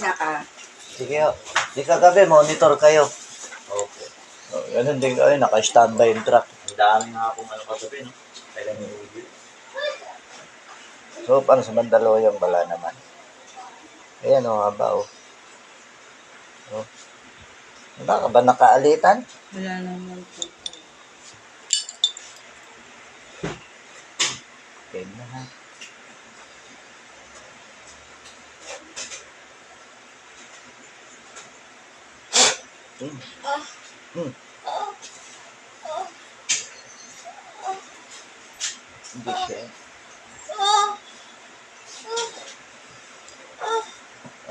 isa ka. Sige ho. Di kagabi, monitor kayo. Okay. Ganun din kayo, naka-standby yung truck. Ang dami nga akong kagabi, no? Kailan yung review? So, paano sa Mandaluyong bala naman? Ayan o, haba o. Oh. Wala ka ba nakaalitan? Wala naman po. Okay na ha. Hindi siya.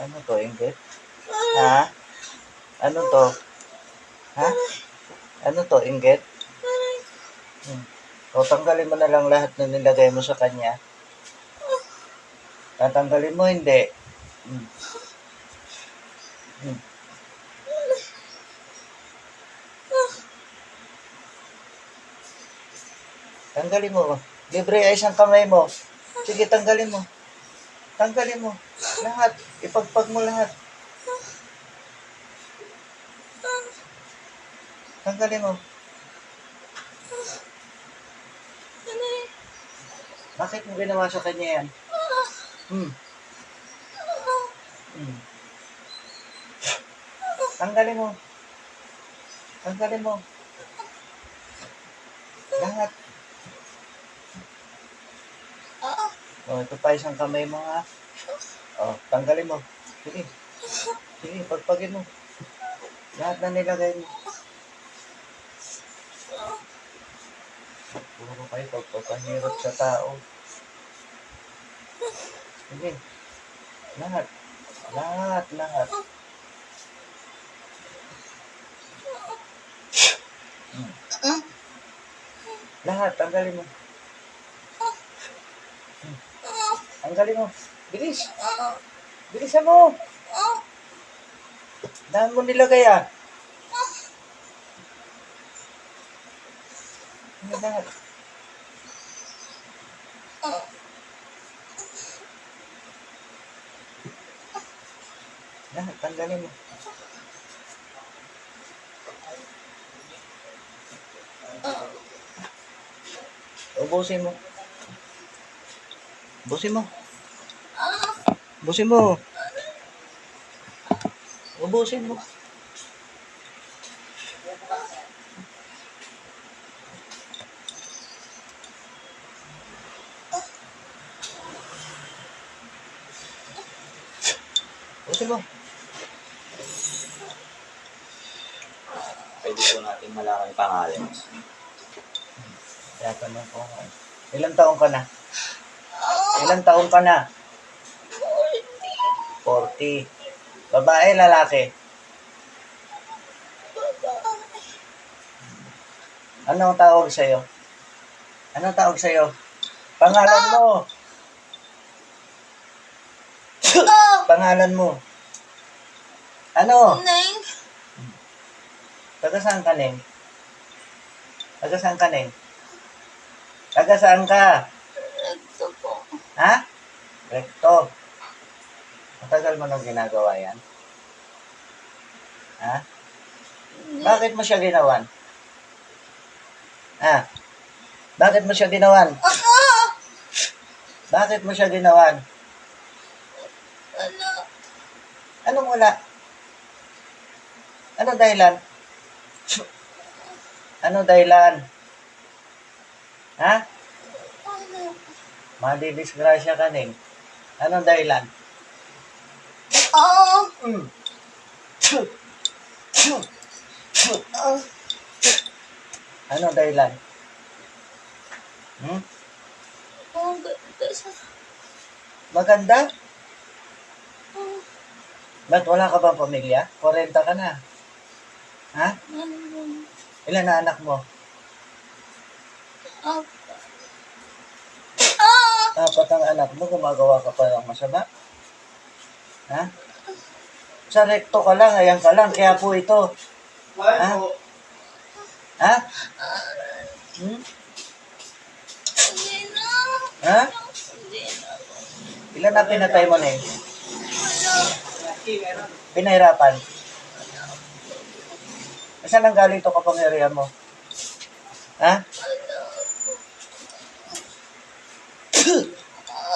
Ano to, Ingrid? Ha? Ano to? Ha? Ano to, Ingrid? O, tanggalin mo na lang lahat na nilagay mo sa kanya. Tatanggalin mo, hindi. Hmm. Hmm. Tanggalin mo. Libre ay isang kamay mo. Sige, tanggalin mo. Tanggalin mo. Lahat. Ipagpag mo lahat. Tanggalin mo. Bakit mo ginawa sa kanya yan? Tanggalin mo. Tanggalin mo. Lahat. O, ito pa isang kamay mo ha. O, tanggalin mo. Sige. Sige, pagpagin mo. Lahat na nilagay mo. Puro kayo pagpapahirap sa tao. Sige. Lahat. Lahat. Lahat, tanggalin mo. Tanggalin mo. Bilis. Bilisan mo. Daan mo nilagay ah. Ano lahat? Lahat, tanggalin mo. Ubusin mo. Ubusin mo. Ubusin mo. Ubusin mo. Ubusin mo. Pwede po natin malaman yung pangalan. Kaya tanong ko. Ilang taong ka na? Ilang taong ka na? 40. Babae, lalaki? Anong tawag sa'yo? Anong tawag sa'yo? Pangalan mo. Pangalan mo. Ano? Neng. Taga saan ka, Neng? Taga saan ka, Neng? Taga saan ka? Ito po. Ha? Recto. Matagal mo nang ginagawa yan? Ha? Bakit mo siya ginawan? Ha? Bakit mo siya ginawan? Bakit mo siya ginawan? Ano? Anong wala? Ano dahilan? Ano dahilan? Ha? Ano? Madidisgrasya ka, Neng. Anong dahilan? Oh. Ano dahilan? Ang ganda sa... Maganda? Ba't wala ka bang pamilya? 40 ka na. Ha? Ilan na anak mo? Apat ang anak mo, gumagawa ka pa ng masama? Ha? Sa recto ka lang, ayan ka lang, kaya po ito. Ha? Ha? Hindi na. Ha? Hindi na. Ilan na pinatay mo, Neng? Wala. Pinahirapan. Saan ang galing to kapangyarihan mo? Ha?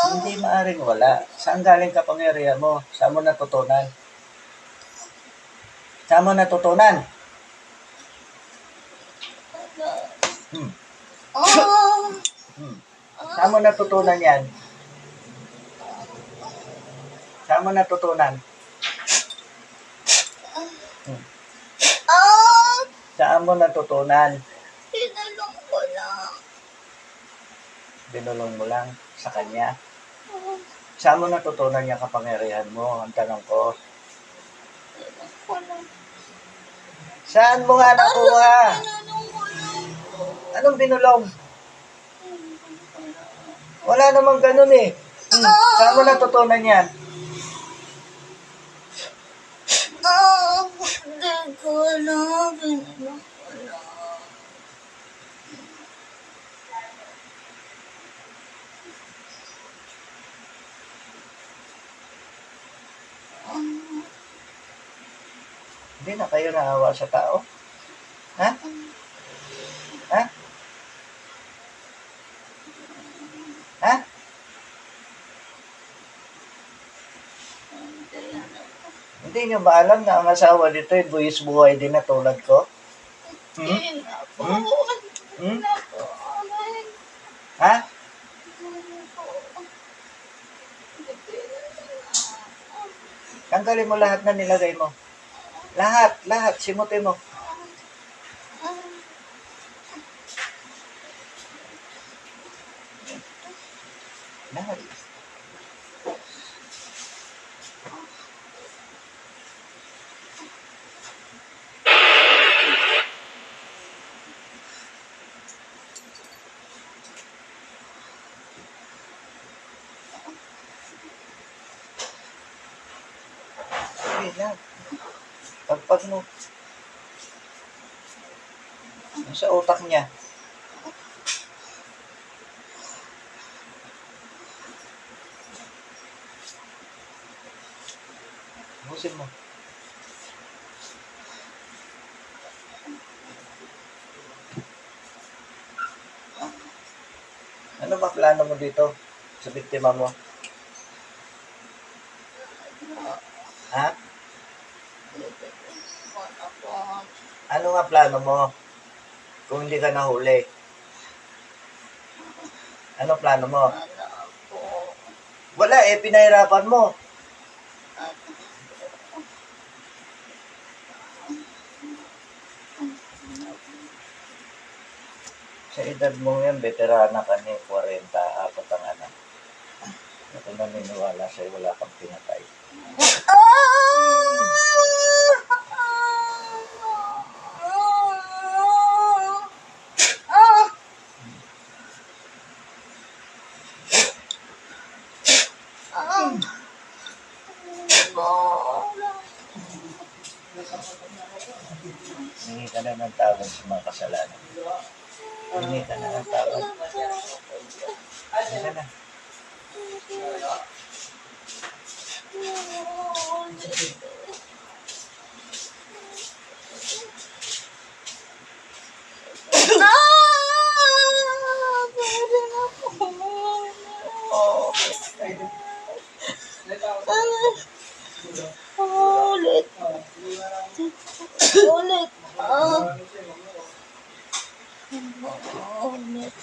Hindi maaring wala. Saan galing kapangyarihan mo? Saan mo natutunan? Saan mo natutunan? Hmm. Hmm. Saan mo natutunan yan? Saan mo natutunan? Hmm. Saan mo natutunan? Tinanong ko lang. Binulong mo lang sa kanya. Saan mo natutunan yung kapangyarihan mo? Ang tanong ko. Tinanong ko lang. Saan mo nga nakuha? Tinanong ko lang. Anong binulong? Wala namang ganun eh. Saan mo natutunan yan? Hindi ko alam. Tinanong ko lang. Hindi na kayo naawa sa tao? Ha? Ha? Ha? Hindi nyo ba alam na ang asawa dito ay buwis buhay din na tulad ko? Hmm? Hindi na po. Hmm? Hindi na po. Aray. Ha? Hindi po. Tanggalin mo lahat na nilagay mo. Lahat. Simutin mo. Lahat. Sige, lahat. Pagpag mo. Sa utak niya. Busin mo. Ano ba plano mo dito sa biktima mo? Ha? Ano nga plano mo? Kung hindi ka nahuli. Ano plano mo? Wala eh, pinahirapan mo. Sa edad mo yan, veterana ka ni 40, apat ang anak. Ako naniniwala sa'yo, wala kang pinatay. Hingi ka na ng tawad sa mga kasalanan. Hingi ka na ng tawad. Hingi ka na. Ulit. Ulit. Ulit.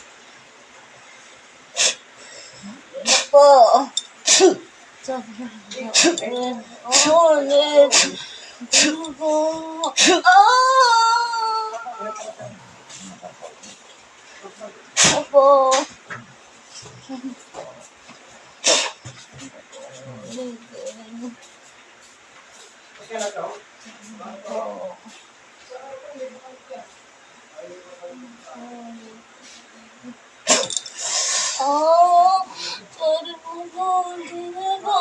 Po. Ulit. Opo. Sorry po, hindi na po.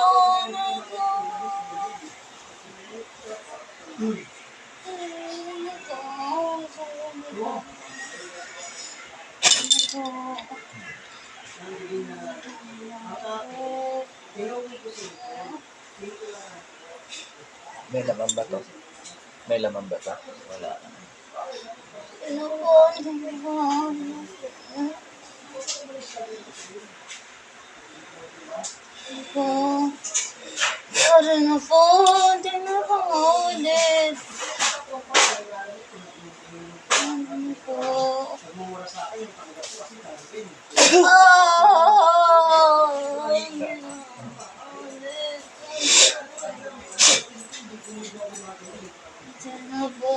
May laman ba to? May laman ba to? Wala. Ano po? Po. Sorry na po. Hindi na po ulit. Ano po? Ano po?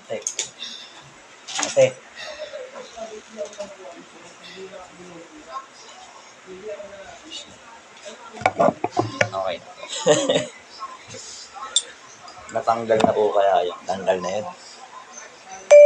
Ate. Ate. Okay. Natanggal na po kaya yun. Tanggal na yun.